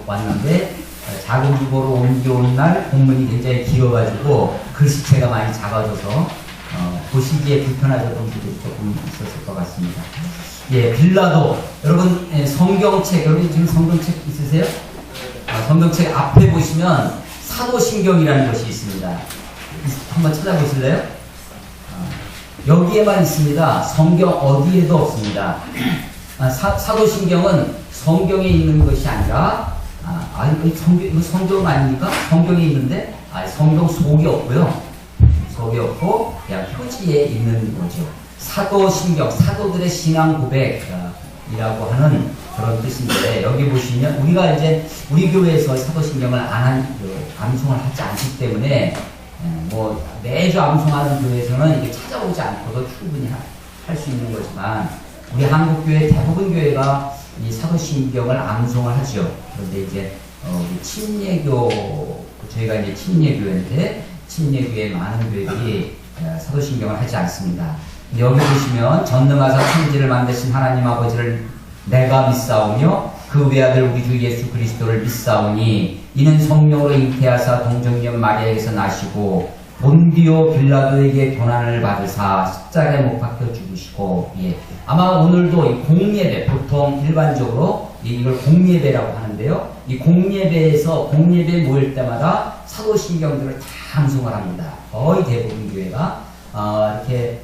왔는데 작은 규모로 옮겨온 날 공문이 굉장히 길어가지고 글씨체가 많이 작아져서 보시기에 불편하셨던 분들이 조금 있었을 것 같습니다. 예, 빌라도 여러분 성경책 여러분 지금 성경책 있으세요? 성경책 앞에 보시면 사도신경이라는 것이 있습니다. 한번 찾아보실래요? 여기에만 있습니다. 성경 어디에도 없습니다. 사도신경은 성경에 있는 것이 아니라 이거 성경 아닙니까? 성경에 있는데 성경 속이 없고요. 속이 없고 그냥 표지에 있는 거죠. 사도신경, 사도들의 신앙 고백이라고 하는 그런 뜻인데 여기 보시면 우리가 이제 우리 교회에서 사도신경을 암송을 하지 않기 때문에 뭐 매주 암송하는 교회에서는 이게 찾아오지 않고도 충분히 할 수 있는 거지만 우리 한국 교회 대부분 교회가 이 사도신경을 암송을 하죠. 그런데 이제 친예교 저희가 이제 친예교회인데 친예교회 많은 교회들이 사도신경을 하지 않습니다. 여기 보시면 전능하사 천지를 만드신 하나님 아버지를 내가 믿사오며 그 외아들 우리 주 예수 그리스도를 믿사오니 이는 성령으로 잉태하사 동정녀 마리아에서 나시고 본디오 빌라도에게 고난을 받으사 십자가에 못 박혀 죽으시고 아마 오늘도 이 공예배 보통 일반적으로 이걸 공예배라고 하는데요. 이 공예배에서 공예배 모일 때마다 사도신경들을 다 암송을 합니다. 거의 대부분 교회가 이렇게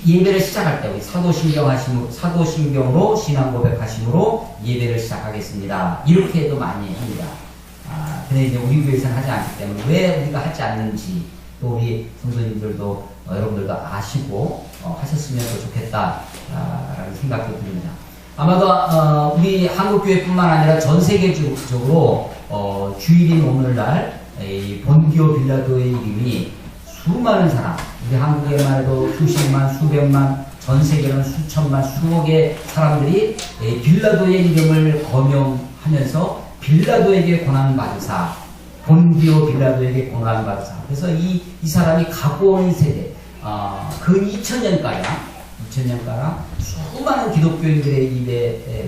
예배를 시작할 때 우리 사도신경으로 신앙 고백하심으로 예배를 시작하겠습니다. 이렇게도 많이 합니다. 근데 이제 우리 교회에서는 하지 않기 때문에 왜 우리가 하지 않는지 또 우리 성도님들도 여러분들도 아시고 하셨으면 더 좋겠다라는 생각도 듭니다. 아마도 우리 한국교회뿐만 아니라 전 세계적으로 주일인 오늘날 이 본디오 빌라도의 이름이 수많은 사람, 우리 한국에만 해도 수십만, 수백만, 전 세계는 수천만, 수억의 사람들이 빌라도의 이름을 거명하면서 빌라도에게 고난받으사, 본디오 빌라도에게 고난받으사. 그래서 이 사람이 갖고 온 세대, 근 2000년가량 수많은 기독교인들의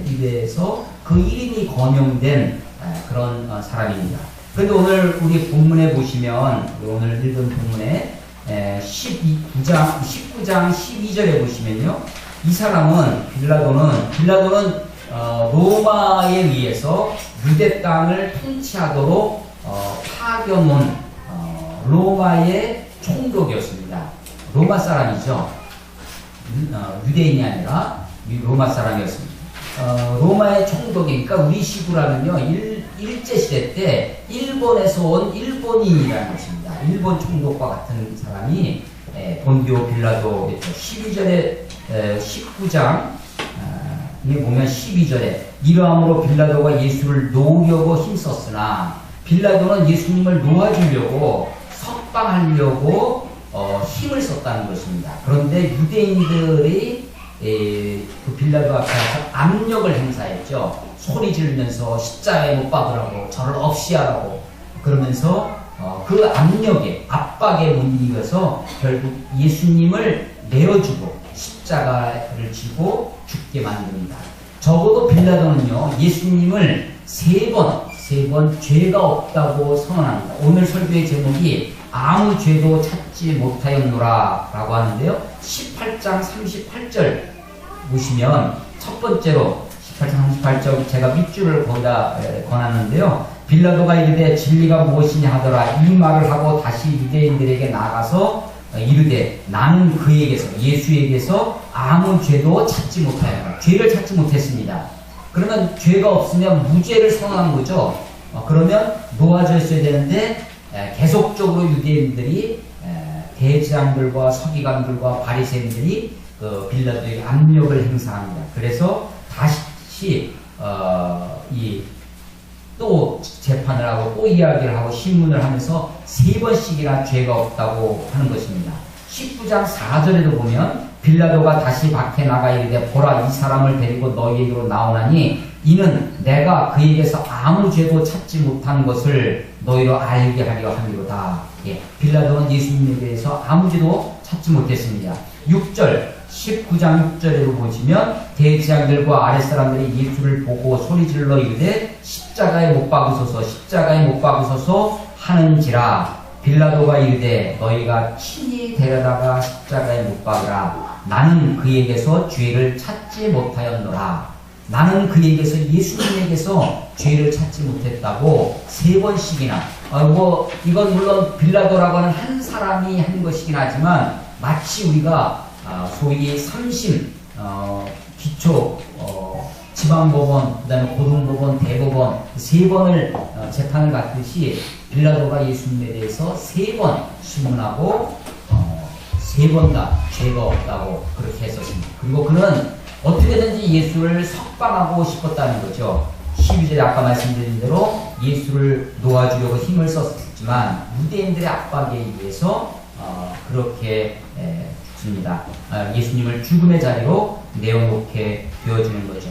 입에서 그 이름이 거명된 그런 사람입니다. 그런데 오늘 우리 본문에 보시면 오늘 읽은 본문에 19장 12절에 보시면요. 이 사람은 빌라도는 로마에 의해서 유대 땅을 통치하도록 파견온 로마의 총독이었습니다. 로마 사람이죠. 유대인이 아니라 로마 사람이었습니다. 로마의 총독이니까 우리 시구라면요. 일제시대 때 일본에서 온 일본인이라는 것입니다. 일본 총독과 같은 사람이 본디오 빌라도였죠. 19장 에 보면 12절에 이러함으로 빌라도가 예수를 놓으려고 힘썼으나 빌라도는 예수님을 놓아주려고 석방하려고 힘을 썼다는 것입니다. 그런데 유대인들이 그 빌라도 앞에서 압력을 행사했죠. 소리 지르면서 십자가에 못 박으라고 저를 없이 하라고 그러면서 그 압박에 못 이겨서 결국 예수님을 내어주고 십자가를 지고 죽게 만듭니다. 적어도 빌라도는요 예수님을 세 번 죄가 없다고 선언합니다. 오늘 설교의 제목이 아무 죄도 찾지 못하였노라 라고 하는데요. 18장 38절 보시면 첫 번째로 18장 38절 제가 밑줄을 거기다 권하는데요. 빌라도가 이르되 진리가 무엇이냐 하더라. 이 말을 하고 다시 유대인들에게 나가서 이르되 나는 그에게서 예수에게서 아무 죄도 찾지 못하였노라. 죄를 찾지 못했습니다. 그러면 죄가 없으면 무죄를 선언한 거죠. 그러면 놓아졌어야 되는데 계속적으로 유대인들이 대제사장들과 서기관들과 바리새인들이 빌라도에게 압력을 행사합니다. 그래서 다시 또 재판을 하고 또 이야기를 하고 신문을 하면서 세 번씩이나 죄가 없다고 하는 것입니다. 19장 4절에도 보면 빌라도가 다시 밖에 나가 이르되 보라 이 사람을 데리고 너희에게로 나오나니 이는 내가 그에게서 아무 죄도 찾지 못한 것을 너희로 알게 하려 함이로다. 빌라도는 예수님에 대해서 아무 죄도 찾지 못했습니다. 6절 19장 6절에도 보시면 대제사장들과 아랫사람들이 예수를 보고 소리질러 이르되 십자가에 못 박으소서 십자가에 못 박으소서 하는지라. 빌라도가 이르되 너희가 친히 데려다가 십자가에 못 박으라. 나는 그에게서 죄를 찾지 못하였노라. 나는 그에게서 예수님에게서 죄를 찾지 못했다고 3번씩이나 이건 물론 빌라도라고 하는 한 사람이 한 것이긴 하지만 마치 우리가 소위 3심 기초 지방법원, 그 다음에 고등법원, 대법원 3번을 재판을 받듯이 빌라도가 예수님에 대해서 3번 신문하고 3번 다 죄가 없다고 그렇게 했었습니다. 그리고 그는 어떻게든지 예수를 석방하고 싶었다는 거죠. 12절에 아까 말씀드린 대로 예수를 놓아주려고 힘을 썼지만 유대인들의 압박에 의해서 그렇게 죽습니다. 예수님을 죽음의 자리로 내어놓게 되어지는 거죠.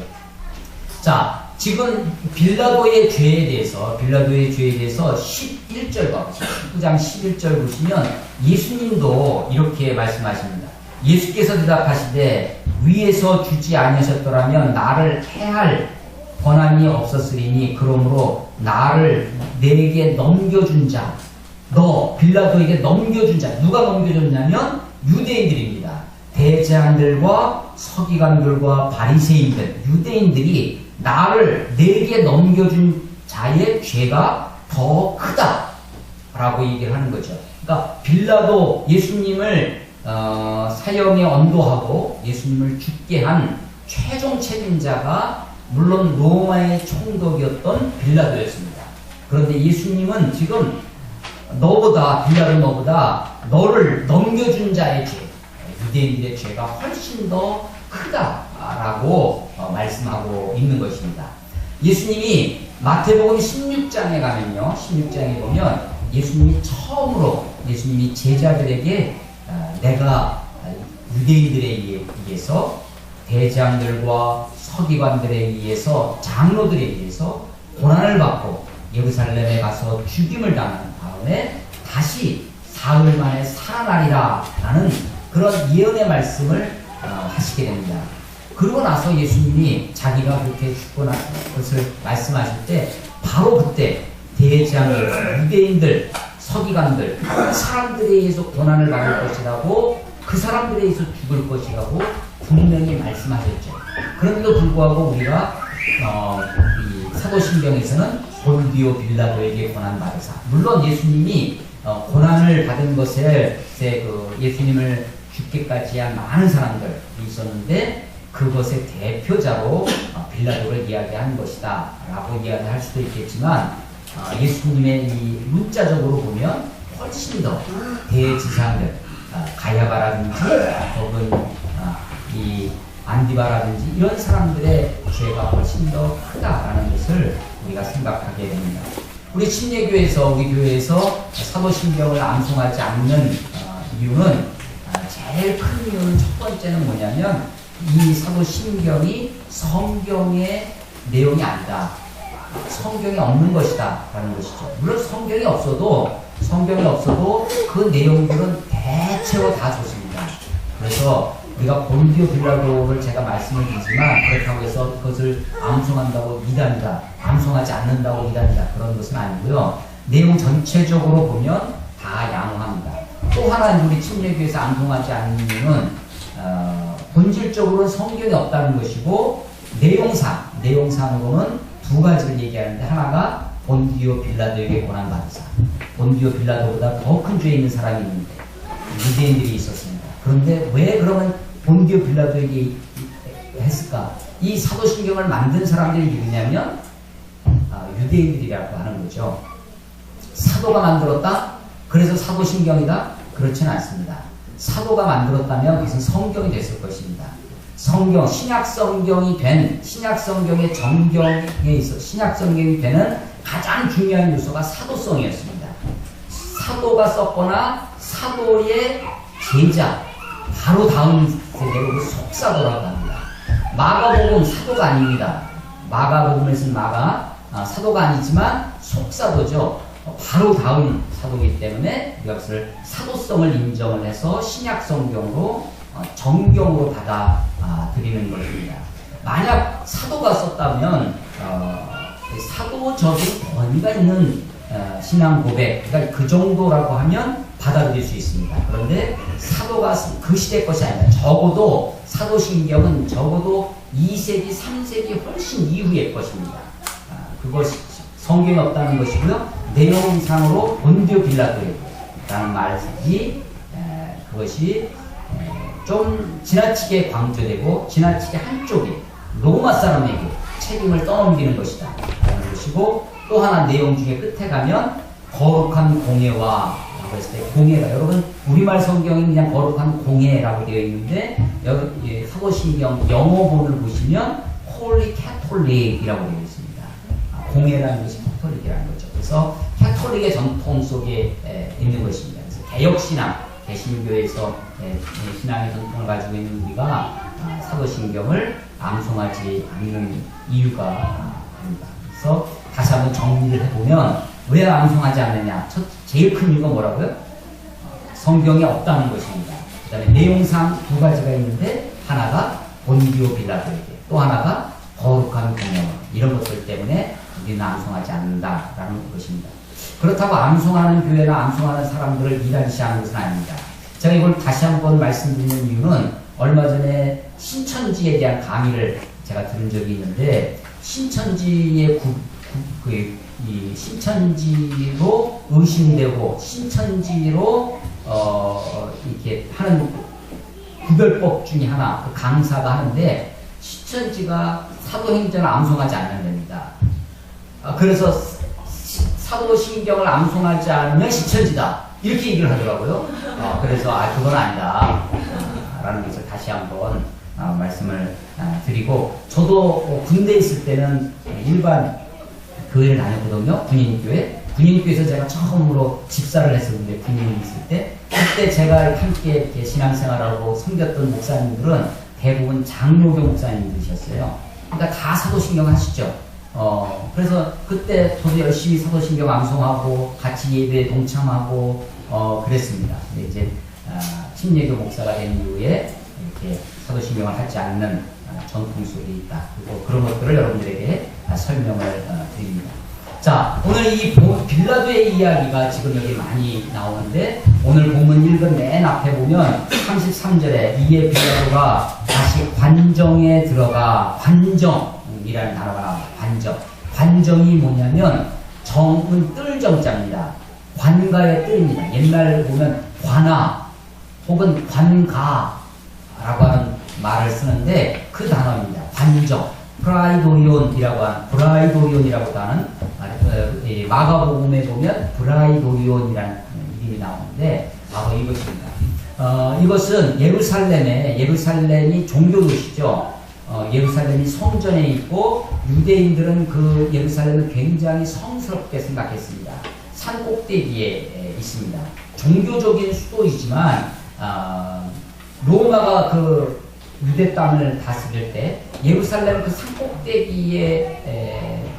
자, 지금 빌라도의 죄에 대해서 11절과 19장 11절 보시면 예수님도 이렇게 말씀하십니다. 예수께서 대답하시되 위에서 주지 아니하셨더라면 나를 해할 권한이 없었으리니 그러므로 나를 내게 넘겨준 자, 너 빌라도에게 넘겨준 자, 누가 넘겨줬냐면 유대인들입니다. 대제사장들과 서기관들과 바리새인들, 유대인들이 나를 내게 넘겨준 자의 죄가 더 크다라고 얘기를 하는 거죠. 그러니까 빌라도 예수님을 사형에 언도하고 예수님을 죽게 한 최종 책임자가 물론 로마의 총독이었던 빌라도였습니다. 그런데 예수님은 지금 빌라도 너보다 너를 넘겨준 자의 죄, 유대인들의 죄가 훨씬 더 크다라고 말씀하고 있는 것입니다. 예수님이 마태복음 16장에 가면요, 16장에 보면 예수님이 처음으로 예수님이 제자들에게 내가 유대인들에 의해서 대장들과 서기관들에 의해서 장로들에 의해서 고난을 받고 예루살렘에 가서 죽임을 당한 다음에 다시 사흘 만에 살아나리라 라는 그런 예언의 말씀을 하시게 됩니다. 그러고 나서 예수님이 자기가 그렇게 죽고 난 것을 말씀하실 때 바로 그때 대제사장들, 유대인들, 서기관들 그 사람들에 의해서 고난을 받을 것이라고 그 사람들에 의해서 죽을 것이라고 분명히 말씀하셨죠. 그런데도 불구하고 우리가 이 사도신경에서는 본디오 빌라도에게 고난받으사, 물론 예수님이 고난을 받은 것에 예수님을 죽게까지 한 많은 사람들이 있었는데 그것의 대표자로 빌라도를 이야기하는 것이다 라고 이야기할 수도 있겠지만 예수님의 이 문자적으로 보면 훨씬 더 대지상들, 가야바라든지 혹은 이 안디바라든지 이런 사람들의 죄가 훨씬 더 크다라는 것을 우리가 생각하게 됩니다. 우리 침례교회에서 우리 교회에서 사도신경을 암송하지 않는 이유는 제일 큰 이유는 첫 번째는 뭐냐면 이 사도신경이 성경의 내용이 아니다. 성경에 없는 것이다 라는 것이죠. 물론 성경이 없어도 그 내용들은 대체로 다 좋습니다. 그래서 우리가 본디오 빌라도를 제가 말씀을 드리지만 그렇다고 해서 그것을 암송한다고 이단이다, 암송하지 않는다고 이단이다 그런 것은 아니고요. 내용 전체적으로 보면 다 양호합니다. 또 하나 우리 침례교회에서 암송하지 않는 이유는 본질적으로는 성경이 없다는 것이고 내용상으로는 두 가지를 얘기하는데 하나가 본디오 빌라도에게 고난받으사, 본디오 빌라도보다 더 큰 죄 있는 사람이 있는데 유대인들이 있었습니다. 그런데 왜 그러면 본디오 빌라도에게 했을까? 이 사도신경을 만든 사람들이 누구냐면 유대인들이라고 하는 거죠. 사도가 만들었다? 그래서 사도신경이다? 그렇지는 않습니다. 사도가 만들었다면 그것은 성경이 됐을 것입니다. 성경, 신약성경의 정경에 있어 신약성경이 되는 가장 중요한 요소가 사도성이었습니다. 사도가 썼거나 사도의 제자, 바로 다음 세대로 그 속사도라고 합니다. 마가복음 사도가 아닙니다. 마가복음에서는 사도가 아니지만 속사도죠. 바로 다음 사도이기 때문에 우리가 그것을 사도성을 인정을 해서 신약성경으로 정경으로 받아 드리는 것입니다. 만약 사도가 썼다면 사도적인 권위가 있는 신앙 고백, 그러니까 그 정도라고 하면 받아들일 수 있습니다. 그런데 사도가 그 시대 것이 아니라 적어도 사도신경은 적어도 2세기, 3세기 훨씬 이후의 것입니다. 그것이 성경에 없다는 것이고요. 내용상으로 본디오 빌라도라는 말이 그것이 좀 지나치게 강조되고 지나치게 한쪽에 로마 사람에게 책임을 떠넘기는 것이다 라는 것이고, 또 하나 내용 중에 끝에 가면 거룩한 공예와 그랬을 때 공예가, 여러분 우리말 성경이 그냥 거룩한 공예라고 되어 있는데 여기 사도신경 영어본을 보시면 Holy Catholic이라고 되어 있습니다. 공예라는 것이 캐톨릭이라는 거죠. 그래서 캐톨릭의 전통 속에 있는 것입니다. 그래서 개혁신앙, 개신교에서 신앙의 전통을 가지고 있는 우리가 사도신경을 암송하지 않는 이유가 아닙니다. 그래서 다시 한번 정리를 해보면 왜 암송하지 않느냐? 제일 큰 이유가 뭐라고요? 성경에 없다는 것입니다. 그 다음에 내용상 두 가지가 있는데, 하나가 본디오 빌라도에게, 또 하나가 거룩한 공연, 이런 것들 때문에 우리는 암송하지 않는다라는 것입니다. 그렇다고 암송하는 교회나 암송하는 사람들을 이단시하는 것은 아닙니다. 제가 이걸 다시 한번 말씀드리는 이유는 얼마 전에 신천지에 대한 강의를 제가 들은 적이 있는데, 신천지의 이 신천지로 의심되고 신천지로 이렇게 하는 구별법 중에 하나, 그 강사가 하는데, 신천지가 사도행전을 암송하지 않는 데입니다. 그래서 사도신경을 암송하지 않으면 신천지다 이렇게 얘기를 하더라고요. 그래서 그건 아니다 라는 것을 다시 한번 말씀을 드리고, 저도 군대에 있을 때는 일반 교회를 다녔거든요. 군인교회. 군인교회에서 제가 처음으로 집사를 했었는데, 군인이 있을 때, 그때 제가 함께 이렇게 신앙생활하고 섬겼던 목사님들은 대부분 장로교 목사님들이셨어요. 그러니까 다 사도신경 하시죠. 그래서 그때 저도 열심히 사도신경 암송하고 같이 예배에 동참하고 그랬습니다. 근데 이제 침례교 목사가 된 이후에 이렇게 사도신경을 하지 않는 전통 속에 있다. 그리고 그런 것들을 여러분들에게 설명을 드립니다. 자, 오늘 이 빌라도의 이야기가 지금 여기 많이 나오는데, 오늘 본문 읽은 맨 앞에 보면 33절에 이에 빌라도가 다시 관정에 들어가, 관정이라는 단어가 나옵니다. 관정. 관정이 뭐냐면 정은 뜰정자입니다. 관가의 뜰입니다. 옛날 보면 관아 혹은 관가라고 하는 말을 쓰는데 그 단어입니다. 관정. 브라이도리온이라고 하는 마가복음에 보면 브라이도리온이라는 이름이 나오는데 바로 이것입니다. 이것은 예루살렘이 종교도시죠. 예루살렘이 성전에 있고 유대인들은 그 예루살렘을 굉장히 성스럽게 생각했습니다. 산 꼭대기에 있습니다. 종교적인 수도이지만 로마가 그 유대 땅을 다스릴 때 예루살렘 그 산 꼭대기에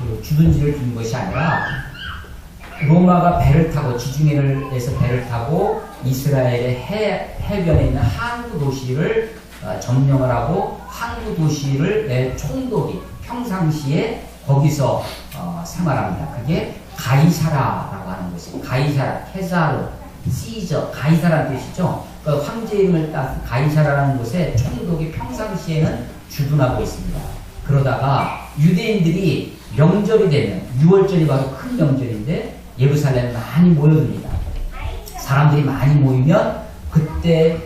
그 주둔지를 둔 것이 아니라 로마가 배를 타고 지중해에서 배를 타고 이스라엘의 해변에 있는 항구 도시를 점령을 하고 항구 도시를 총독이 평상시에 거기서 생활합니다. 그게 가이사라라고 하는 것입니다. 가이사라, 케사르, 시저, 가이사라는 뜻이죠. 그 황제 이름을 따서 가이사라라는 곳에 총독이 평상시에는 주둔하고 있습니다. 그러다가 유대인들이 명절이 되면 6월절이 바로 큰 명절인데 예루살렘에 많이 모여듭니다. 사람들이 많이 모이면 그때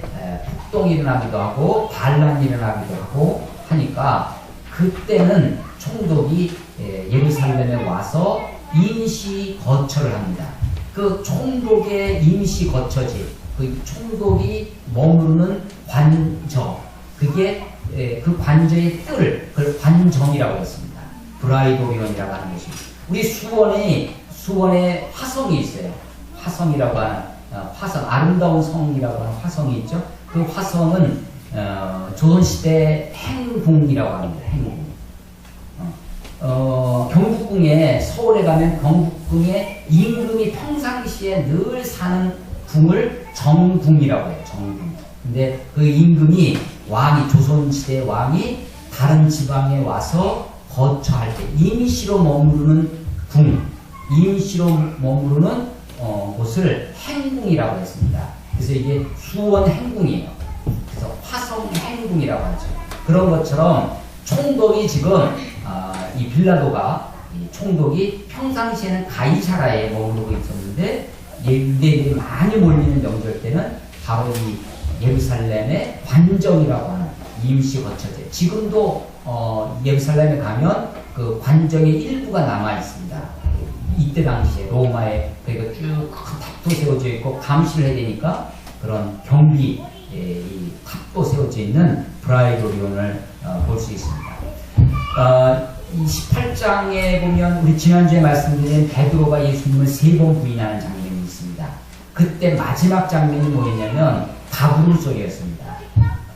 폭동이 일어나기도 하고 반란이 일어나기도 하고 하니까 그때는 총독이 예루살렘에 와서 임시 거처를 합니다. 그 총독의 임시 거처지, 그 총독이 머무르는 관저, 그게 그 관저의 뜰을 그걸 관정이라고 했습니다. 브라이도리온이라고 하는 것입니다. 우리 수원에 화성이 있어요. 화성이라고 하는 화성, 아름다운 성이라고 하는 화성이 있죠. 그 화성은 조선시대 행궁이라고 합니다. 행궁. 경복궁에, 서울에 가면 경복궁에 임금이 평상시에 늘 사는 궁을 정궁이라고 해요. 정궁. 근데 그 임금이 왕이 조선시대 왕이 다른 지방에 와서 거처할 때 임시로 머무르는 임시로 머무르는 곳을 행궁이라고 했습니다. 그래서 이게 수원 행궁이에요. 그래서 화성 행궁이라고 하죠. 그런 것처럼 총독이 지금 이 빌라도가 총독이 평상시에는 가이사라에 머무르고 있었는데 유대인들이 많이 몰리는 명절 때는 바로 이 예루살렘의 관정이라고 하는 임시 거처제. 지금도 예루살렘에 가면 그 관정의 일부가 남아 있습니다. 이때 당시에 로마에 그러니까 쭉 큰 탑도 세워져 있고 감시를 해야 되니까 그런 경비 이 탑도 세워져 있는 브라이도리온을 볼 수 있습니다. 이 18장에 보면 우리 지난주에 말씀드린 베드로가 예수님을 3번 부인하는 장면이 있습니다. 그때 마지막 장면이 뭐였냐면 닭 울음소리였습니다.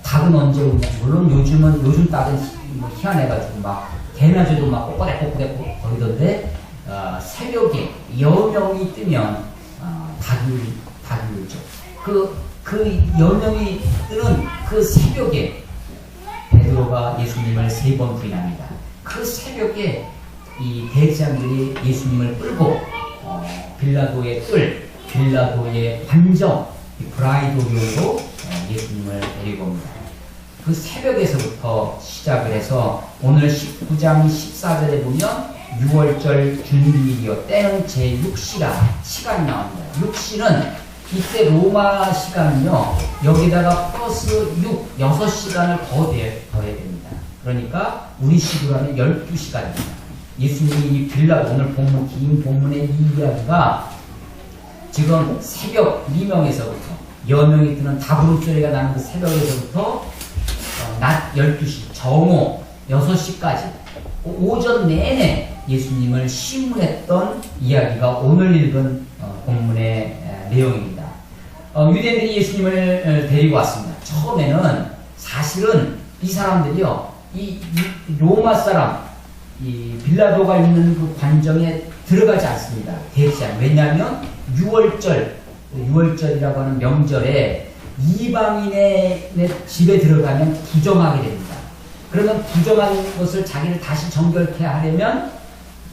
닭은 언제 우냐? 물론 요즘 닭은 뭐 희한해가지고 막 대낮에도 막 꼬꼬대꼬꼬대 거리던데 새벽에 여명이 뜨면 닭이 울죠. 그 여명이 뜨는 그 새벽에 베드로가 예수님을 3번 부인합니다. 그 새벽에 이 대제사장들이 예수님을 끌고 빌라도의 빌라도의 관정 브라이도리온으로 예수님을 데리고 옵니다. 그 새벽에서부터 시작을 해서 오늘 19장 14절에 보면 6월절 준일이요 때는 제6시간 시간이 나옵니다. 6시는 이때 로마 시간은요 여기다가 플러스 6시간을 더 더해야 됩니다. 그러니까 우리 시기로 하면 12시간입니다. 예수님이 이 빌라도 오늘 본문 긴 본문의 이 이야기가 지금 새벽 미명에서부터 여명이 뜨는 다부름소리가 나는 그 새벽에서부터 낮 12시 정오 6시까지 오전 내내 예수님을 심문했던 이야기가 오늘 읽은 본문의 내용입니다. 유대인들이 예수님을 데리고 왔습니다. 처음에는 사실은 이 사람들이요 이 로마 사람 이 빌라도가 있는 그 관정에 들어가지 않습니다. 대제사장. 왜냐하면 6월절이라고 하는 명절에 이방인의 집에 들어가면 부정하게 됩니다. 그러면 부정한 것을 자기를 다시 정결케 하려면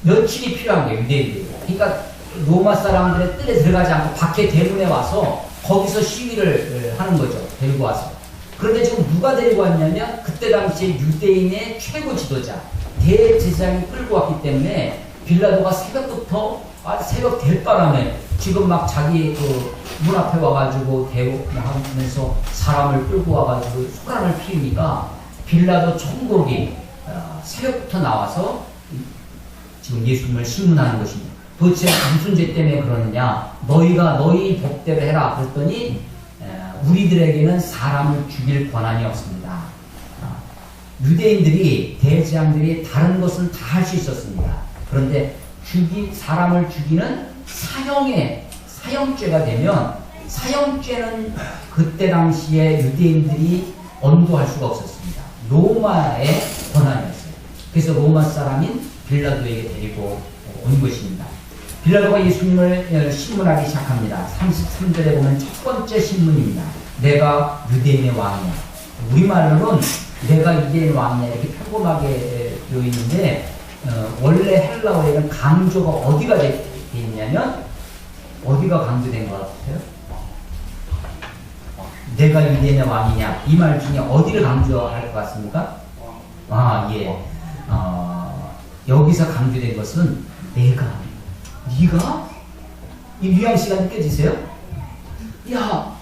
며칠이 필요한 거예요. 유대인들이. 그러니까 로마 사람들의 뜰에 들어가지 않고 밖에 대문에 와서 거기서 시위를 하는 거죠. 데리고 와서. 그런데 지금 누가 데리고 왔냐면 그때 당시에 유대인의 최고 지도자 대제사장이 끌고 왔기 때문에 빌라도가 새벽부터 새벽 될바람에 지금 막 자기 그 문 앞에 와가지고 대우하면서 사람을 끌고 와가지고 소란을 피우니까 빌라도 총독이 새벽부터 나와서 지금 예수님을 심문하는 것입니다. 도대체 무슨 죄 때문에 그러느냐? 너희가 너희 법대로 해라. 그랬더니 우리들에게는 사람을 죽일 권한이 없습니다. 유대인들이 대제사장들이 다른 것은 다 할 수 있었습니다. 그런데 사람을 죽이는 사형죄가 되면 사형죄는 그때 당시에 유대인들이 언도할 수가 없었습니다. 로마의 권한이었어요. 그래서 로마 사람인 빌라도에게 데리고 온 것입니다. 빌라도가 예수님을 신문하기 시작합니다. 33절에 보면 첫 번째 신문입니다. 내가 유대인의 왕이야. 우리말로는 내가 유대인 왕이야 이렇게 평범하게 되어 있는데 원래 헬라어에는 강조가 어디가 되어 있냐면 어디가 강조된 것 같아요? 내가 유대인의 왕이냐 이 말 중에 어디를 강조할 것 같습니까? 예. 여기서 강조된 것은 네가 이 뉘앙스가 느껴지세요? 야,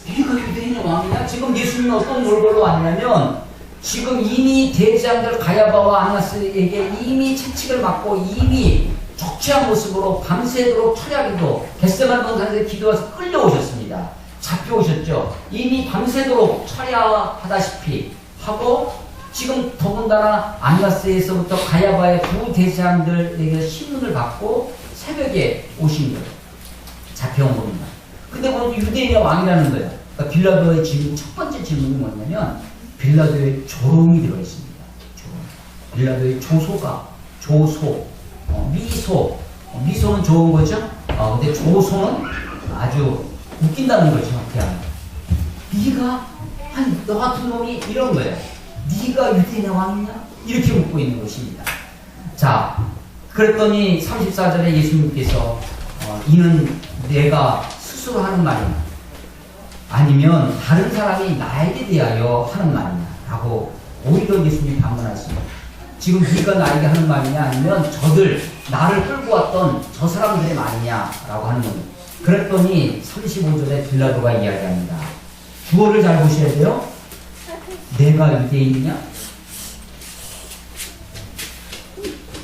네가 유대인의 왕이냐? 지금 예수님은 어떤 몰골로 왔냐면 지금 이미 대제사장들 가야바와 안나스에게 이미 채찍을 맞고 이미 적체한 모습으로 밤새도록 철야기도 겟세마네 동산에서 기도해서 끌려오셨습니다. 잡혀오셨죠. 이미 밤새도록 철야하다시피 하고 지금 더군다나 안나스에서부터 가야바의 두 대제사장들에게 신문을 받고 새벽에 오신 거예요. 잡혀온 겁니다. 근데 오늘 유대인의 왕이라는 거예요. 그러니까 빌라도의 질문, 첫 번째 질문이 뭐냐면 빌라도의 조롱이 들어있습니다. 빌라도의 조소, 미소는 좋은 거죠. 근데 조소는 아주 웃긴다는 거죠. 그냥 네가 아니 너 같은 놈이 이런 거예요. 네가 유대인의 왕이냐? 이렇게 묻고 있는 것입니다. 자, 그랬더니 34절에 예수님께서 이는 내가 스스로 하는 말이냐 아니면 다른 사람이 나에게 대하여 하는 말이냐 라고 오히려 예수님이 반문하십니다. 지금 네가 나에게 하는 말이냐 아니면 저들 나를 끌고 왔던 저 사람들의 말이냐 라고 하는 겁니다. 그랬더니 35절에 빌라도가 이야기합니다. 주어를 잘 보셔야 돼요. 내가 유대인이냐?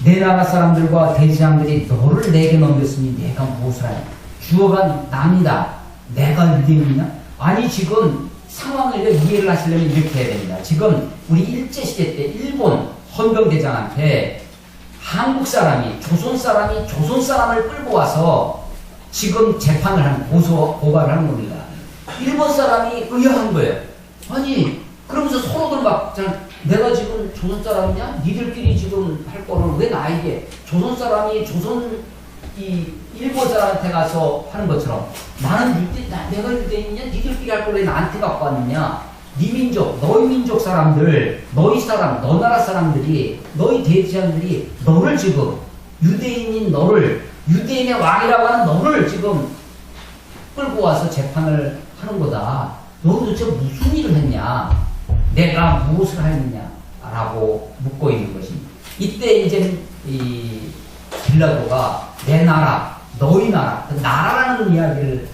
내 나라 사람들과 대제사장들이 너를 내게 넘겼으니 내가 무엇을 하냐? 주어가 남이다. 내가 유대인이냐? 아니 지금 상황을 이해를 하시려면 이렇게 해야 됩니다. 지금 우리 일제시대 때 일본 헌병대장한테 한국 사람이 조선 사람을 끌고 와서 지금 재판을 하는 고발을 하는 겁니다. 일본 사람이 의아한 거예요. 아니 그러면서 서로들 막 내가 지금 조선 사람이냐? 니들끼리 지금 할 거를 왜 나에게 조선 사람이 이 일본 사람한테 가서 하는 것처럼 나는 내가 유대인이냐? 니들끼리 할 거를 왜 나한테 갖고 왔느냐? 네 민족, 너희 민족 사람들, 너희 사람, 너 나라 사람들이, 너희 대제사장들이 너를 지금 유대인인 너를 유대인의 왕이라고 하는 너를 지금 끌고 와서 재판을 하는 거다. 너는 도대체 무슨 일을 했냐? 내가 무엇을 했느냐? 라고 묻고 있는 것입니다. 이때 이제 이 빌라도가 내 나라, 너희 나라, 그 나라라는 이야기를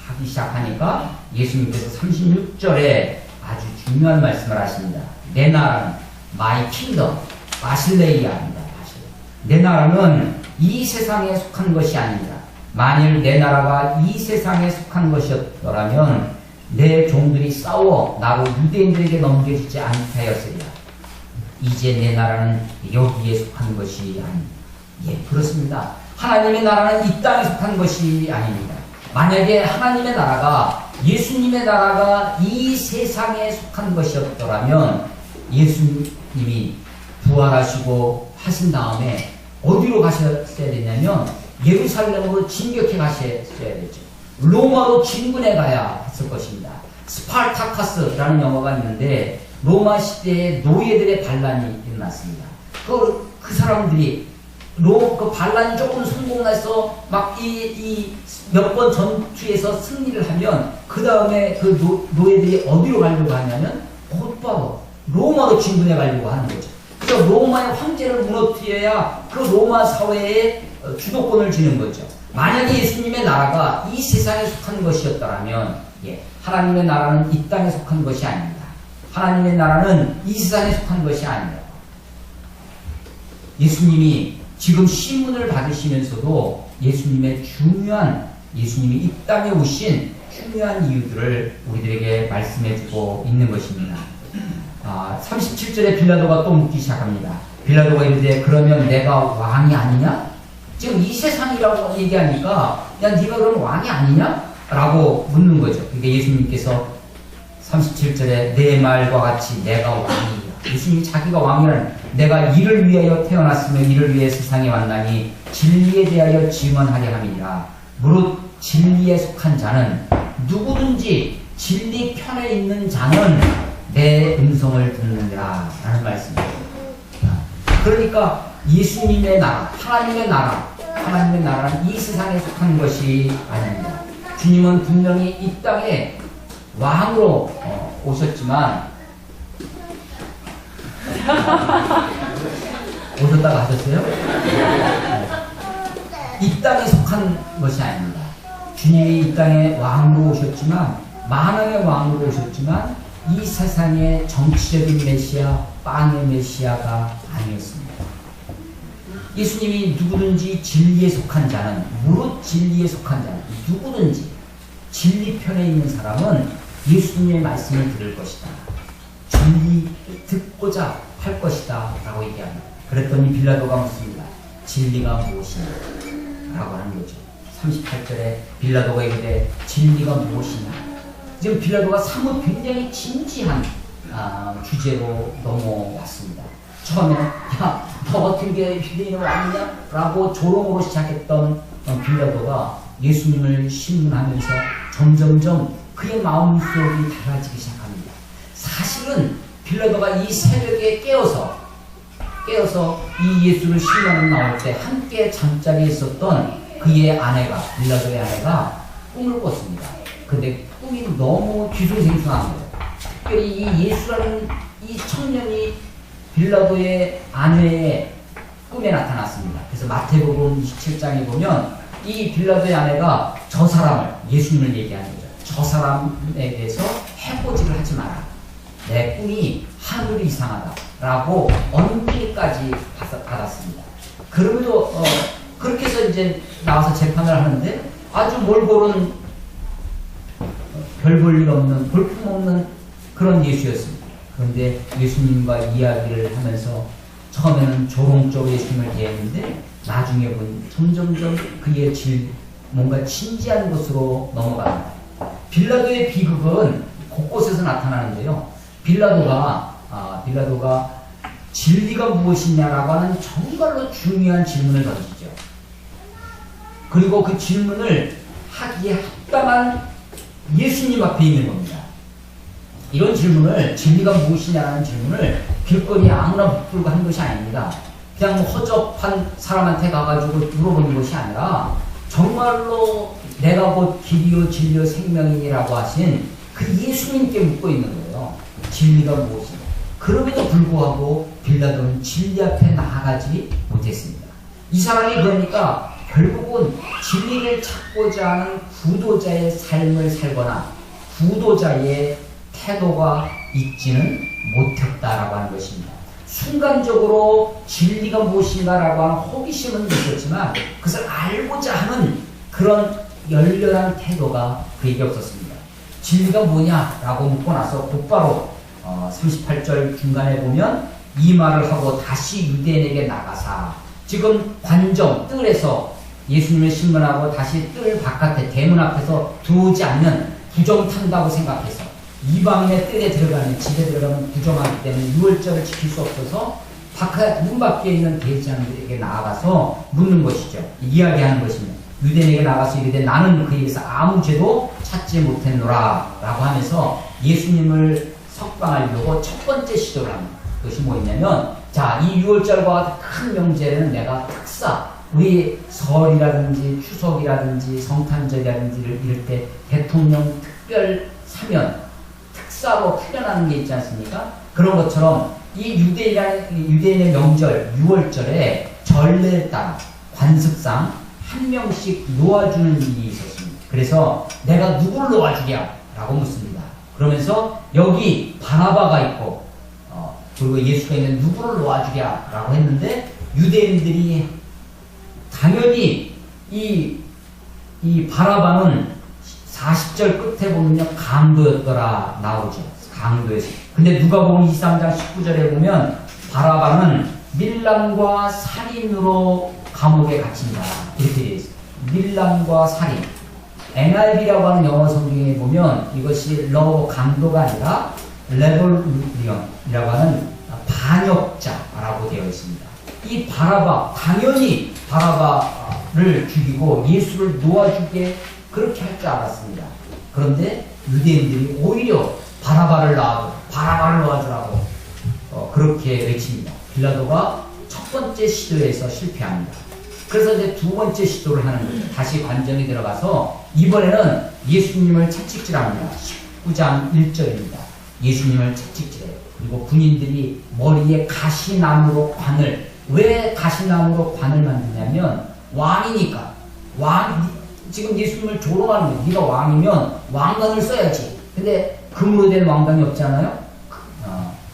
하기 시작하니까 예수님께서 36절에 아주 중요한 말씀을 하십니다. 내 나라는 my kingdom, 바실레이아입니다. 내 나라는 이 세상에 속한 것이 아닙니다. 만일 내 나라가 이 세상에 속한 것이었더라면 내 종들이 싸워 나로 유대인들에게 넘겨지지 않게 하였으리라. 이제 내 나라는 여기에 속한 것이 아닙니다. 예, 그렇습니다. 하나님의 나라는 이 땅에 속한 것이 아닙니다. 만약에 하나님의 나라가 예수님의 나라가 이 세상에 속한 것이었더라면 예수님이 부활하시고 하신 다음에 어디로 가셨어야 되냐면 예루살렘으로 진격해 가셨어야 되죠. 로마로 진군해 가야 했을 것입니다. 스파르타카스라는 영화가 있는데 로마 시대에 노예들의 반란이 일어났습니다. 그 사람들이 그 반란이 조금 성공해서 막 몇 번 전투에서 승리를 하면 그 다음에 그 노예들이 어디로 가려고 하냐면 곧바로 로마로 진군해 가려고 하는 거죠. 그래서 로마의 황제를 무너뜨려야 그 로마 사회에 주도권을 주는 거죠. 만약에 예수님의 나라가 이 세상에 속한 것이었더라면 하나님의 나라는 이 땅에 속한 것이 아닙니다. 하나님의 나라는 이 세상에 속한 것이 아닙니다. 예수님이 지금 시문을 받으시면서도 예수님이 이 땅에 오신 중요한 이유들을 우리들에게 말씀해주고 있는 것입니다. 37절에 빌라도가 또 묻기 시작합니다. 빌라도가 이르되 그러면 내가 왕이 아니냐? 지금 이 세상이라고 얘기하니까 야 네가 그럼 왕이 아니냐? 라고 묻는 거죠. 그러니까 예수님께서 37절에 내 말과 같이 내가 왕이야. 예수님이 자기가 왕이라는 내가 이를 위하여 태어났으며 이를 위해 세상에 왔나니 진리에 대하여 증언하려 함이니라. 무릇 진리에 속한 자는 누구든지 진리 편에 있는 자는 내 음성을 듣는다 라는 말씀입니다. 그러니까 예수님의 나라, 하나님의 나라는 이 세상에 속한 것이 아닙니다. 주님은 분명히 이 땅에 왕으로 오셨지만 오셨다가 하셨어요? 이 땅에 속한 것이 아닙니다. 주님이 이 땅에 왕으로 오셨지만 만왕의 왕으로 오셨지만 이 세상의 정치적인 메시아, 빵의 메시아가 아니었습니다. 예수님이 누구든지 진리에 속한 자는, 무릇 진리에 속한 자는, 누구든지 진리 편에 있는 사람은 예수님의 말씀을 들을 것이다. 진리 듣고자 할 것이다 라고 얘기합니다. 그랬더니 빌라도가 묻습니다. 진리가 무엇이냐? 라고 하는 거죠. 38절에 빌라도가 이르되 진리가 무엇이냐? 지금 빌라도가 사뭇 굉장히 진지한 주제로 넘어왔습니다. 처음에 야, 너 같은 게 유대인은 왕이냐? 라고 조롱으로 시작했던 빌라도가 예수님을 신문하면서 점점점 그의 마음속이 달라지기 시작합니다. 사실은 빌라도가 이 새벽에 깨어서 이 예수를 신랑으로 나올 때 함께 잠자리에 있었던 그의 아내가, 빌라도의 아내가 꿈을 꿨습니다. 근데 꿈이 너무 뒤숭생숭한 거예요. 특별히 이 예수라는 이 청년이 빌라도의 아내의 꿈에 나타났습니다. 그래서 마태복음 27장에 보면 이 빌라도의 아내가 저 사람을, 예수님을 얘기하는 거죠. 저 사람에 대해서 해코지를 하지 마라. 내 꿈이 하늘이 이상하다 라고 언질까지 받았습니다. 그러면서 그렇게 해서 이제 나와서 재판을 하는데 아주 몰골은 별 볼 일 없는, 볼품없는 그런 예수였습니다. 그런데 예수님과 이야기를 하면서 처음에는 조롱적으로 예수님을 대했는데 나중에 보니 점점점 그의 뭔가 진지한 곳으로 넘어갑니다. 빌라도의 비극은 곳곳에서 나타나는데요. 빌라도가 진리가 무엇이냐라고 하는 정말로 중요한 질문을 던지죠. 그리고 그 질문을 하기에 합당한 예수님 앞에 있는 겁니다. 이런 질문을, 진리가 무엇이냐라는 질문을 길거리에 아무나 붙들고 한 것이 아닙니다. 그냥 허접한 사람한테 가가지고 물어보는 것이 아니라 정말로 내가 곧 길이요 진리요 생명이라고 하신 그 예수님께 묻고 있는 거예요. 진리가 무엇인가. 그럼에도 불구하고 빌라도는 진리 앞에 나아가지 못했습니다. 이 사람이 그러니까 결국은 진리를 찾고자 하는 구도자의 삶을 살거나 구도자의 태도가 있지는 못했다라고 하는 것입니다. 순간적으로 진리가 무엇인가라고 하는 호기심은 있었지만 그것을 알고자 하는 그런 열렬한 태도가 그에게 없었습니다. 진리가 뭐냐라고 묻고 나서 곧바로 38절 중간에 보면 이 말을 하고 다시 유대인에게 나가사, 지금 관정, 뜰에서 예수님을 신문하고 다시 뜰 바깥에 대문 앞에서 두지 않는 부정탄다고 생각해서 이방인의 뜰에 들어가면, 집에 들어가면 부정하기 때문에 유월절을 지킬 수 없어서 문 밖에 있는 대제사장들에게 나아가서 묻는 것이죠. 이야기하는 것입니다. 유대인에게 나가서 이르되 나는 그에게서 아무 죄도 찾지 못했노라 라고 하면서 예수님을 석방하려고 첫 번째 시도를 합니다. 그것이 뭐냐면, 자, 이 유월절과 큰 명제는 내가 특사, 우리 설이라든지 추석이라든지 성탄절이라든지를 이럴 때 대통령 특별 사면, 특사로 풀려나는 게 있지 않습니까? 그런 것처럼 이 유대인의 명절, 유월절에 전례에 따라 관습상 한 명씩 놓아주는 일이 있었습니다. 그래서 내가 누구를 놓아주랴? 라고 묻습니다. 그러면서 여기 바나바가 있고 그리고 예수가 있는 누구를 놓아주랴? 라고 했는데 유대인들이 당연히 이 바나바는 40절 끝에 보면 강도였더라 나오죠. 강도였어요. 근데 누가복음 23장 19절에 보면 바나바는 밀람과 살인으로 감옥에 갇힌다. 이렇게 되어 있어요. 밀람과 살인. NIV라고 하는 영어 성경에 보면 이것이 강도가 아니라 레볼리언이라고 하는 반역자라고 되어 있습니다. 이 바나바, 당연히 바나바를 죽이고 예수를 놓아주게 그렇게 할 줄 알았습니다. 그런데 유대인들이 오히려 바나바를 놓아주라고 그렇게 외칩니다. 빌라도가 첫 번째 시도에서 실패합니다. 그래서 이제 두 번째 시도를 하는 거죠. 다시 관정에 들어가서 이번에는 예수님을 채찍질합니다. 19장 1절입니다. 예수님을 채찍질해요. 그리고 군인들이 머리에 가시나무로 관을, 왜 가시나무로 관을 만드냐면 왕이니까. 지금 예수님을 조롱하는 거예요. 네가 왕이면 왕관을 써야지. 근데 금으로 된 왕관이 없잖아요.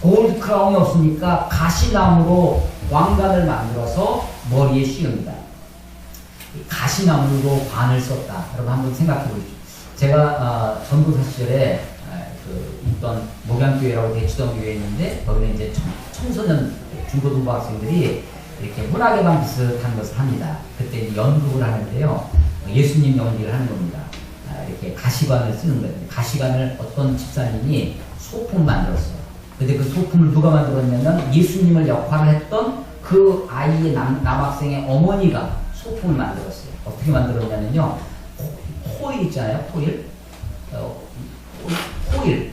골드 크라운이 없으니까 가시나무로 왕관을 만들어서 머리에 씌웁니다. 가시나무로 관을 썼다. 여러분 한번 생각해 보십시오. 제가 전도사 시절에 있던 목양교회라고 대치동 교회에 있는데 거기는 이제 청소년 중고등부 학생들이 이렇게 문화개방 비슷한 것을 합니다. 그때 이제 연극을 하는데요. 예수님 연기를 하는 겁니다. 이렇게 가시관을 쓰는 거예요. 가시관을 어떤 집사님이 소품 만들었어요. 근데 그 소품을 누가 만들었냐면 예수님을 역할을 했던 그 아이의 남학생의 어머니가 소품을 만들었어요. 어떻게 만들었냐면요. 코일 있잖아요. 코일. 호일,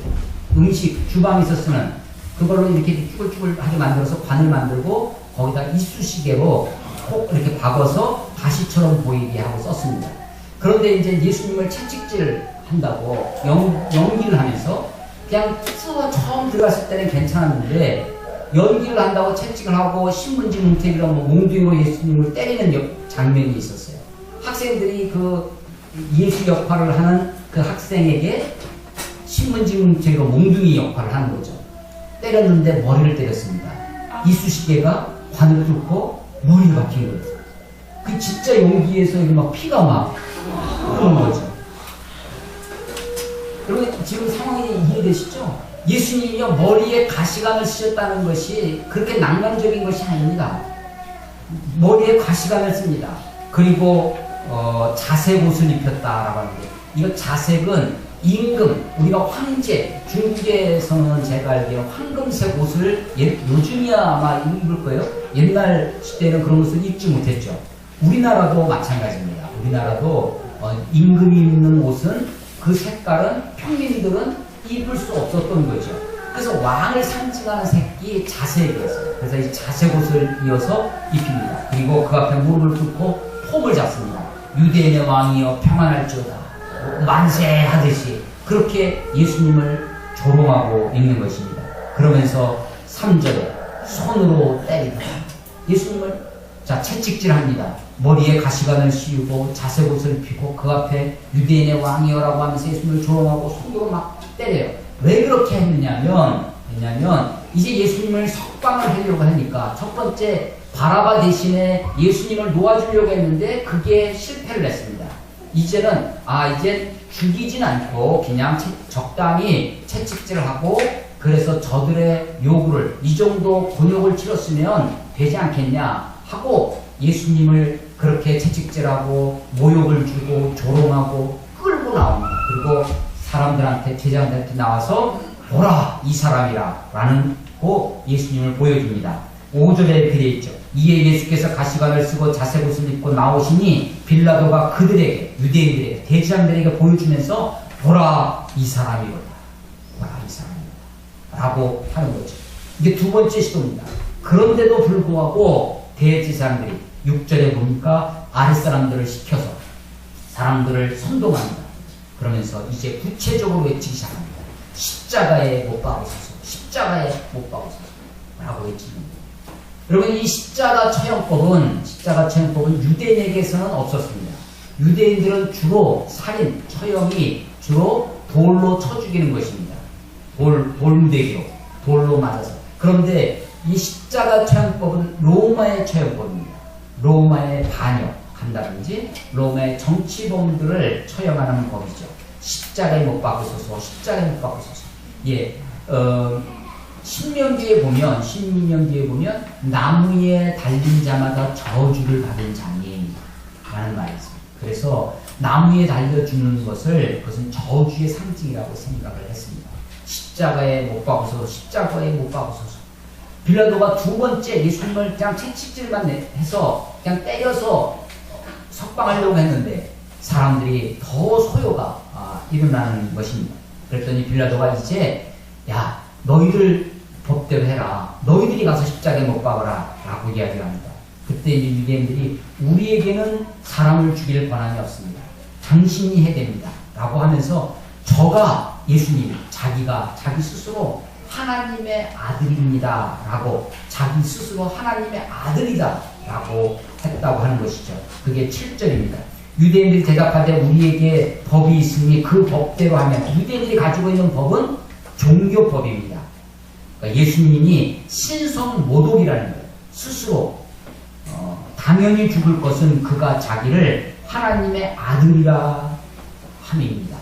음식, 주방에서 쓰는 그걸로 이렇게 쭈글쭈글하게 만들어서 관을 만들고 거기다 이쑤시개로 콕 이렇게 박아서 가시처럼 보이게 하고 썼습니다. 그런데 이제 예수님을 채찍질 한다고 연기를 하면서 그냥 쓰고 처음 들어갔을 때는 괜찮았는데 연기를 한다고 채찍을 하고 신문지 뭉태기로 뭐 몽둥이로 예수님을 때리는 장면이 있었어요. 학생들이 그 예수 역할을 하는 그 학생에게 신문지 뭉태기로 몽둥이 역할을 하는 거죠. 때렸는데 머리를 때렸습니다. 이쑤시개가 관을 뚫고 머리를 박힌 거예요. 그 진짜 용기에서 막 피가 막 흐르는 거죠. 여러분 지금 상황이 이해되시죠? 예수님이요 머리에 가시관을 쓰셨다는 것이 그렇게 낭만적인 것이 아닙니다. 머리에 가시관을 씁니다. 그리고 자색 옷을 입혔다라고 하는데 이거 자색은 임금, 우리가 황제, 중국에서는 제가 알기로 황금색 옷을 요즘이야 아마 입을 거예요. 옛날 시대에는 그런 것을 입지 못했죠. 우리나라도 마찬가지입니다. 우리나라도 임금이 입는 옷은 그 색깔은 평민들은 입을 수 없었던 거죠. 그래서 왕을 상징하는 색이 자색이었어요. 그래서 이 자색 옷을 이어서 입힙니다. 그리고 그 앞에 무릎을 꿇고 폼을 잡습니다. 유대인의 왕이여 평안할지어다. 만세하듯이 그렇게 예수님을 조롱하고 있는 것입니다. 그러면서 3절에 손으로 때리다. 예수님을 채찍질합니다. 머리에 가시관을 씌우고 자색 옷을 입히고 그 앞에 유대인의 왕이여라고 하면서 예수님을 조롱하고 손으로 막 때려요. 왜 그렇게 했느냐면 이제 예수님을 석방을 하려고 하니까 첫 번째 바라바 대신에 예수님을 놓아주려고 했는데 그게 실패를 했습니다. 이제는 이제 죽이진 않고 그냥 적당히 채찍질을 하고 그래서 저들의 요구를 이 정도 곤욕을 치렀으면 되지 않겠냐 하고 예수님을 그렇게 채찍질하고 모욕을 주고 조롱하고 끌고 나옵니다. 그리고 사람들한테 제자들한테 나와서 보라 이 사람이라 라는 고 예수님을 보여줍니다. 5절에 그래 있죠. 이에 예수께서 가시관을 쓰고 자색 옷을 입고 나오시니 빌라도가 그들에게 유대인들에게 대제사장들에게 보여주면서 보라 이 사람이로다. 보라 이 사람이로다. 라고 하는 거죠. 이게 두 번째 시도입니다. 그런데도 불구하고 대제사장들이 6절에 보니까 아랫사람들을 시켜서 사람들을 선동합니다. 그러면서 이제 구체적으로 외치기 시작합니다. 십자가에 못 박으소서. 십자가에 못 박으소서. 라고 외치는 거예요. 여러분 이 십자가 처형법은 유대인에게서는 없었습니다. 유대인들은 주로 살인, 처형이 주로 돌로 쳐 죽이는 것입니다. 돌무대기로 돌로 맞아서. 그런데 이 십자가 처형법은 로마의 처형법입니다. 로마의 반역한다든지 로마의 정치범들을 처형하는 법이죠. 십자가에 못 박으소서. 십자가에 못 박으소서. 신명기에 보면 나무에 달린 자마다 저주를 받은 자니 라는 말이 있습니다. 그래서 나무에 달려 죽는 그것은 저주의 상징이라고 생각을 했습니다. 십자가에 못 박으소서. 십자가에 못 박으소서. 빌라도가 두 번째 예수님을 그냥 채찍질만 해서 그냥 때려서 석방하려고 했는데 사람들이 더 소요가 일어나는 것입니다. 그랬더니 빌라도가 이제 너희들 법대로 해라. 너희들이 가서 십자가에 못 박아라. 라고 이야기를 합니다. 그때 이제 유대인들이 우리에게는 사람을 죽일 권한이 없습니다. 당신이 해야 됩니다. 라고 하면서 저가 예수님, 자기 스스로 하나님의 아들입니다. 라고 자기 스스로 하나님의 아들이다. 라고 했다고 하는 것이죠. 그게 7절입니다. 유대인들이 대답하되 우리에게 법이 있으니 그 법대로 하면 유대인들이 가지고 있는 법은 종교법입니다. 그러니까 예수님이 신성모독이라는 거예요. 스스로 당연히 죽을 것은 그가 자기를 하나님의 아들이라 함입니다.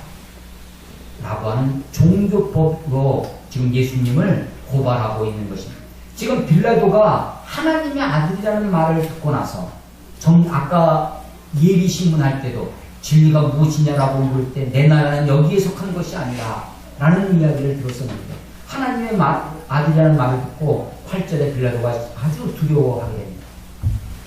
라고 하는 종교법으로 지금 예수님을 고발하고 있는 것입니다. 지금 빌라도가 하나님의 아들이라는 말을 듣고 나서 아까 예비신문할 때도 진리가 무엇이냐라고 물을 때 내 나라는 여기에 속한 것이 아니라 라는 이야기를 들었었는데 하나님의 아들이라는 말을 듣고 8절에 빌라도가 아주 두려워하게 됩니다.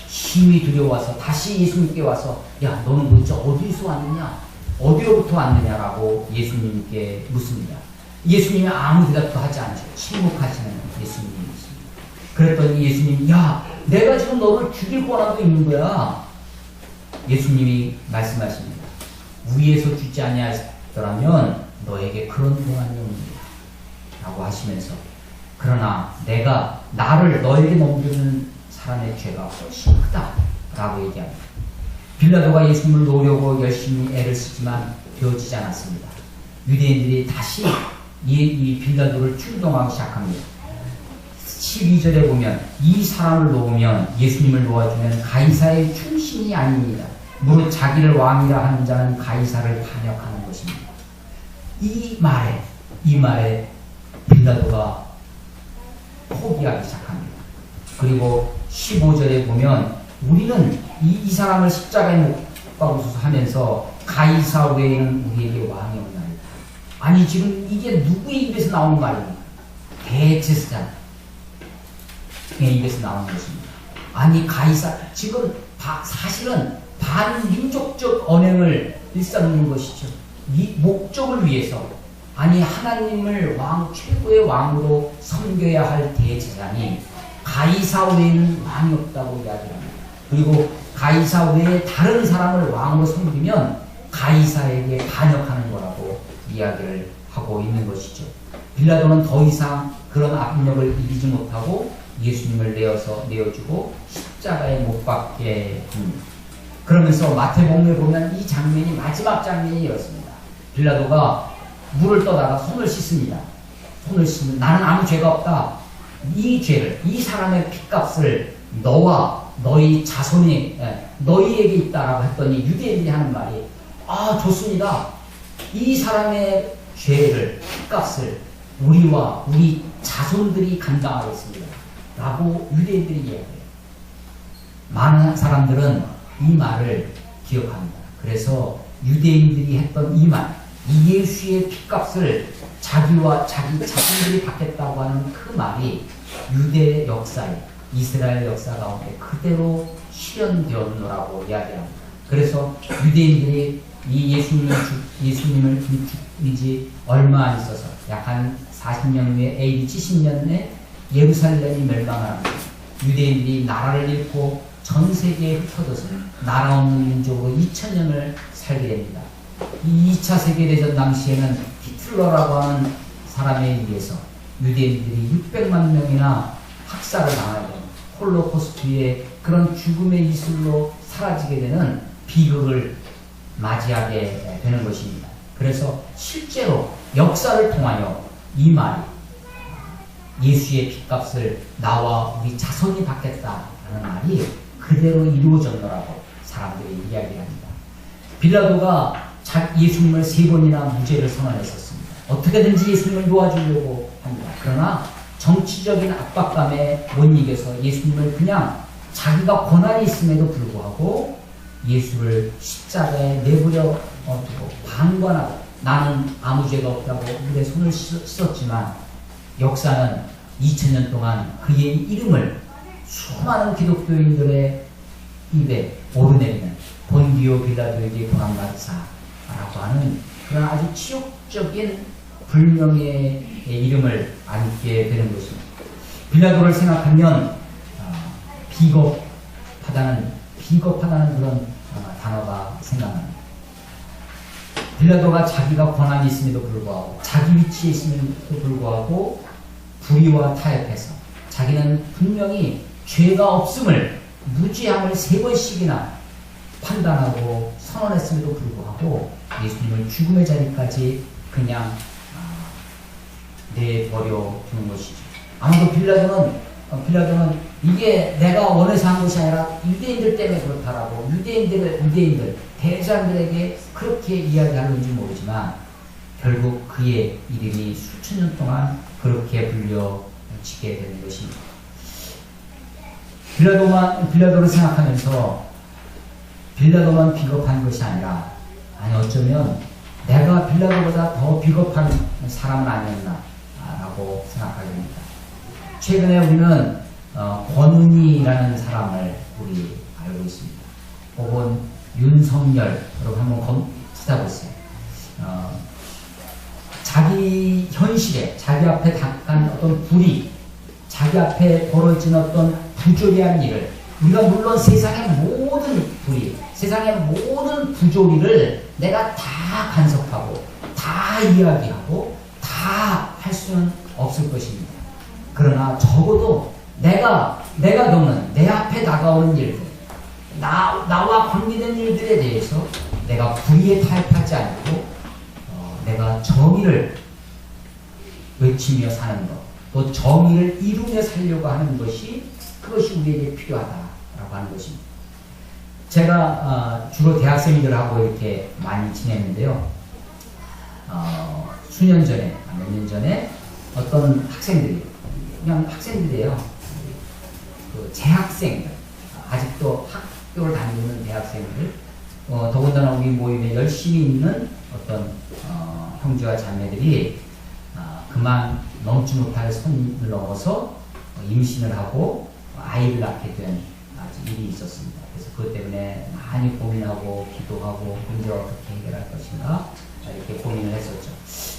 심히 두려워와서 다시 예수님께 와서 너는 도대체 어디서 왔느냐? 어디로부터 왔느냐라고 예수님께 묻습니다. 예수님이 아무 대답도 하지 않죠. 침묵하시는 예수님이십니다. 그랬더니 예수님이 야 내가 지금 너를 죽일 권한도 있는 거야. 예수님이 말씀하십니다. 위에서 주지 아니하더라면 너에게 그런 공안이 없느니라 라고 하시면서 그러나 내가 나를 너에게 넘기는 사람의 죄가 훨씬 크다 라고 얘기합니다. 빌라도가 예수님을 놓으려고 열심히 애를 쓰지만 되어지지 않았습니다. 유대인들이 다시 이 빌라도를 충동하기 시작합니다. 12절에 보면 이 사람을 놓으면 예수님을 놓아주면 가이사의 충신이 아닙니다. 무릇 자기를 왕이라 하는 자는 가이사를 반역하는 것입니다. 이 말에 빌라도가 포기하기 시작합니다. 그리고 15절에 보면 우리는 이 사람을 십자가에 못 박으소서 하면서 가이사 외에는 우리에게 왕이 없나이다. 아니 지금 이게 누구의 입에서 나오는 말입니까? 대제사장의 입에서 나오는 것입니다. 아니 가이사 지금 사실은 반민족적 언행을 일삼는 것이죠. 이 목적을 위해서 아니 하나님을 최고의 왕으로 섬겨야 할 대제사장이 가이사 외에는 왕이 없다고 이야기합니다. 그리고 가이사 외에 다른 사람을 왕으로 섬기면 가이사에게 반역하는 거라고 이야기를 하고 있는 것이죠. 빌라도는 더 이상 그런 압력을 이기지 못하고 예수님을 내어주고 십자가에 못 박게 합니다. 그러면서 마태복음에 보면 이 장면이 마지막 장면이 이렇습니다. 빌라도가 물을 떠다가 손을 씻습니다. 손을 씻으면 나는 아무 죄가 없다. 이 죄를 이 사람의 핏값을 너와 너희 자손이 너희에게 있다라고 했더니 유대인들이 하는 말이 좋습니다. 이 사람의 죄를 핏값을 우리와 우리 자손들이 감당하겠습니다. 라고 유대인들이 이야기해요. 많은 사람들은 이 말을 기억합니다. 그래서 유대인들이 했던 이 말, 이 예수의 핏값을 자기와 자기 자손들이 받겠다고 하는 그 말이 유대 역사에 이스라엘 역사 가운데 그대로 실현되었노라고 이야기합니다. 그래서 유대인들이 이 예수님을 죽인 지 얼마 안 있어서 약 한 40년 후에 AD 70년에 예루살렘이 멸망을 합니다. 유대인들이 나라를 잃고 전 세계에 흩어져서 나라 없는 민족으로 2000년을 살게 됩니다. 이 2차 세계대전 당시에는 히틀러라고 하는 사람에 의해서 유대인들이 600만 명이나 학살을 당하게 됩니다. 홀로코스트의 그런 죽음의 이슬로 사라지게 되는 비극을 맞이하게 되는 것입니다. 그래서 실제로 역사를 통하여 이 말이 예수의 핏값을 나와 우리 자손이 받겠다라는 말이 그대로 이루어졌노라고 사람들이 이야기합니다. 빌라도가 예수님을 3번이나 무죄를 선언했었습니다. 어떻게든지 예수님을 놓아주려고 합니다. 그러나 정치적인 압박감에 못 이겨서 예수님을 그냥 자기가 권한이 있음에도 불구하고 예수를 십자가에 내버려 두고 방관하고 나는 아무 죄가 없다고 물에 손을 씻었지만 역사는 2000년 동안 그의 이름을 수많은 기독교인들의 입에 오르내리는 본디오 빌라도에게 고난받으사라고 하는 그런 아주 치욕적인 불명예의 이름을 안게 되는 것입니다. 빌라도를 생각하면 비겁하다는 그런 단어가 생각납니다. 빌라도가 자기가 권한이 있음에도 불구하고 자기 위치에 있음에도 불구하고 불의와 타협해서 자기는 분명히 죄가 없음을 무죄함을 3번씩이나 판단하고 선언했음에도 불구하고 예수님을 죽음의 자리까지 그냥 내버려 두는 것이죠. 아마도 빌라도는 이게 내가 원해서 한 것이 아니라 유대인들 때문에 그렇다라고 유대인들 대제사장들에게 그렇게 이야기하는지 모르지만 결국 그의 이름이 수천 년 동안 그렇게 불려지게 되는 것입니다. 빌라도를 생각하면서 빌라도만 비겁한 것이 아니라 어쩌면 내가 빌라도보다 더 비겁한 사람은 아니었나라고 생각하게 됩니다. 최근에 우리는 권은희라는 사람을 우리 알고 있습니다. 혹은 윤석열, 여러분 한번 찾아보세요. 자기 현실에, 자기 앞에 닥한 어떤 불이, 자기 앞에 벌어진 어떤 부조리한 일을, 우리가 물론 세상의 모든 불이, 세상의 모든 부조리를 내가 다 간섭하고, 다 이야기하고, 다 할 수는 없을 것입니다. 그러나 적어도 내가 겪는, 내 앞에 다가오는 일들, 나와 관계된 일들에 대해서 내가 불의에 타협하지 않고, 내가 정의를 외치며 사는 것, 또 정의를 이루며 살려고 하는 것이, 그것이 우리에게 필요하다라고 하는 것입니다. 제가 주로 대학생들하고 이렇게 많이 지냈는데요. 수년 전에, 몇 년 전에 어떤 학생들이, 그냥 학생들이에요. 그 재학생들, 아직도 학교를 다니고 있는 대학생들, 더군다나 우리 모임에 열심히 있는 어떤 형제와 자매들이 그만 넘지 못할 선을 넘어서 임신을 하고 아이를 낳게 된 일이 있었습니다. 그래서 그것 때문에 많이 고민하고 기도하고 문제를 어떻게 해결할 것인가 이렇게 고민을 했었죠.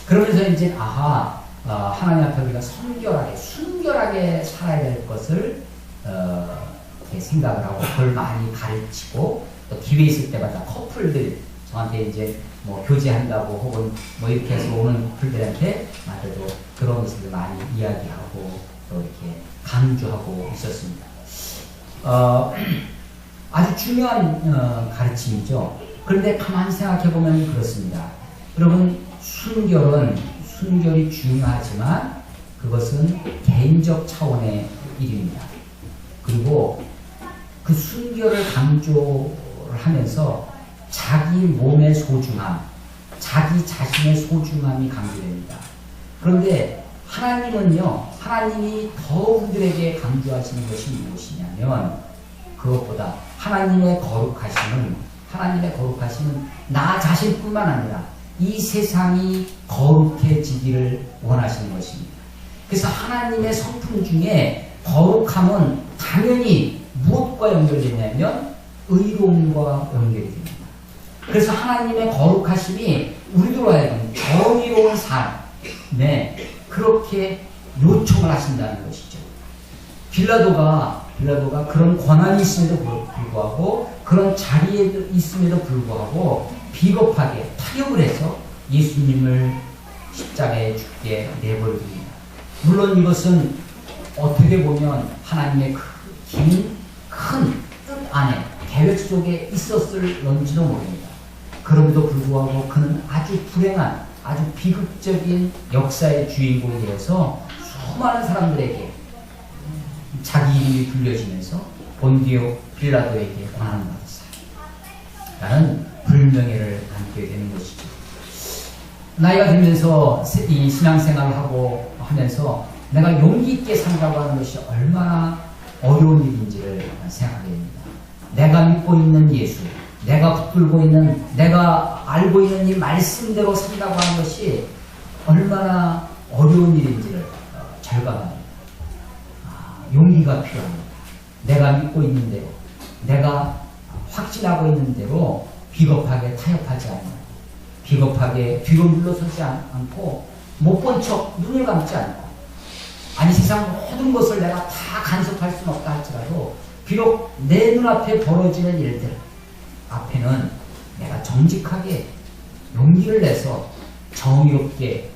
그러면서 이제 하나님 앞에 우리가 순결하게 살아야 될 것을 이렇게 생각을 하고 그걸 많이 가르치고, 또 기회 있을 때마다 커플들 저한테 이제 뭐 교제한다고 혹은 뭐 이렇게 해서 오는 커플들한테 마저도 그런 것을 많이 이야기하고 또 이렇게 강조하고 있었습니다. 아주 중요한 가르침이죠. 그런데 가만히 생각해 보면 그렇습니다. 여러분, 순결이 중요하지만 그것은 개인적 차원의 일입니다. 그리고 그 순결을 강조를 하면서 자기 몸의 소중함, 자기 자신의 소중함이 강조됩니다. 그런데 하나님은요, 하나님이 더 우리들에게 강조하시는 것이 무엇이냐면, 그것보다 하나님의 거룩하심은 나 자신뿐만 아니라 이 세상이 거룩해지기를 원하시는 것입니다. 그래서 하나님의 성품 중에 거룩함은 당연히 무엇과 연결되냐면 의로움과 연결이 됩니다. 그래서 하나님의 거룩하심이 우리로 하여금 정의로운 삶에 그렇게 요청을 하신다는 것이죠. 빌라도가 그런 권한이 있음에도 불구하고, 그런 자리에 있음에도 불구하고 비겁하게 타협을 해서 예수님을 십자가에 죽게 내버려둡니다. 물론 이것은 어떻게 보면 하나님의 큰 뜻 안에, 계획 속에 있었을런지도 모릅니다. 그럼에도 불구하고 그는 아주 불행한, 아주 비극적인 역사의 주인공이 되어서 수많은 사람들에게 자기 이름이 불려지면서 본디오 빌라도에게 고난을 받았어요. 불명예를 안게 되는 것이죠. 나이가 들면서 이 신앙생활을 하고 하면서 내가 용기 있게 산다고 하는 것이 얼마나 어려운 일인지를 생각하게 됩니다. 내가 믿고 있는 예수, 내가 붙들고 있는, 내가 알고 있는 이 말씀대로 산다고 하는 것이 얼마나 어려운 일인지를 절감합니다. 용기가 필요합니다. 내가 믿고 있는 대로, 내가 확신하고 있는 대로 비겁하게 타협하지 않고, 비겁하게 뒤로 물러서지 않고, 못 본 척 눈을 감지 않고, 아니 세상 모든 것을 내가 다 간섭할 수는 없다 할지라도 비록 내 눈앞에 벌어지는 일들 앞에는 내가 정직하게 용기를 내서 정의롭게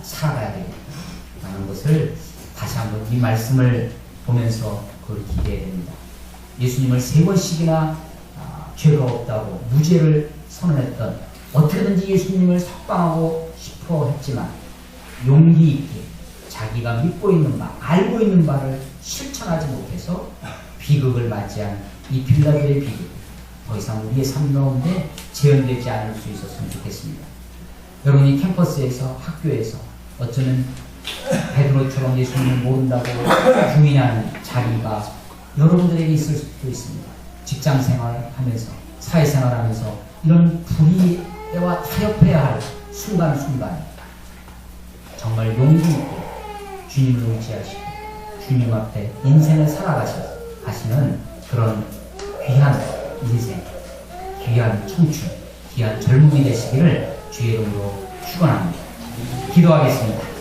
살아가야 되겠다는 것을 다시 한번 이 말씀을 보면서 그걸 기대해야 됩니다. 예수님을 3번씩이나 죄가 없다고 무죄를 선언했던, 어떻게든지 예수님을 석방하고 싶어 했지만 용기 있게 자기가 믿고 있는 바, 알고 있는 바를 실천하지 못해서 비극을 맞이한 이 빌라도의 비극, 더 이상 우리의 삶 가운데 재현되지 않을 수 있었으면 좋겠습니다. 여러분이 캠퍼스에서, 학교에서 어쩌면 베드로처럼 예수님을 모른다고 부인하는 자리가 여러분들에게 있을 수도 있습니다. 직장생활하면서, 사회생활하면서 이런 불의와 타협해야 할 순간순간 정말 용기 있게 주님을 의지하시고 주님 앞에 인생을 살아가시는 그런 귀한 인생, 귀한 청춘, 귀한 젊음이 되시기를 주의 이름으로 축원합니다. 기도하겠습니다.